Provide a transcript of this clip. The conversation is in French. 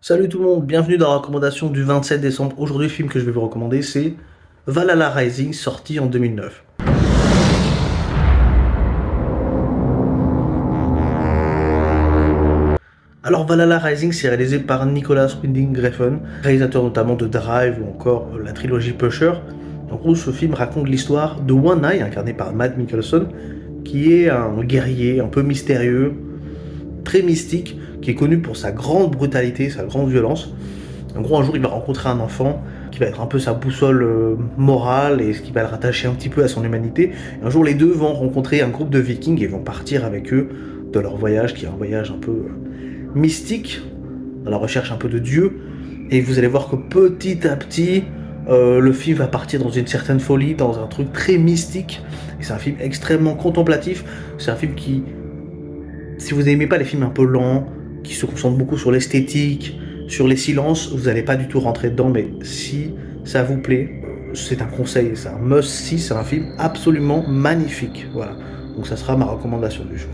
Salut tout le monde, bienvenue dans la recommandation du 27 décembre. Aujourd'hui, le film que je vais vous recommander, c'est Valhalla Rising, sorti en 2009. Alors Valhalla Rising, c'est réalisé par Nicolas Winding Refn, réalisateur notamment de Drive ou encore la trilogie Pusher. En gros, ce film raconte l'histoire de One Eye, incarné par Matt Mikkelsen, qui est un guerrier un peu mystérieux, très mystique, qui est connu pour sa grande brutalité, sa grande violence. En gros, un jour, il va rencontrer un enfant qui va être un peu sa boussole morale et ce qui va le rattacher un petit peu à son humanité. Et un jour, les deux vont rencontrer un groupe de vikings et vont partir avec eux de leur voyage, qui est un voyage un peu mystique, à la recherche un peu de Dieu. Et vous allez voir que petit à petit, le film va partir dans une certaine folie, dans un truc très mystique. Et c'est un film extrêmement contemplatif. C'est un film qui, si vous n'aimez pas les films un peu lents, qui se concentrent beaucoup sur l'esthétique, sur les silences, vous n'allez pas du tout rentrer dedans, mais si ça vous plaît, c'est un conseil, c'est un must-see, c'est un film absolument magnifique. Voilà. Donc ça sera ma recommandation du jour.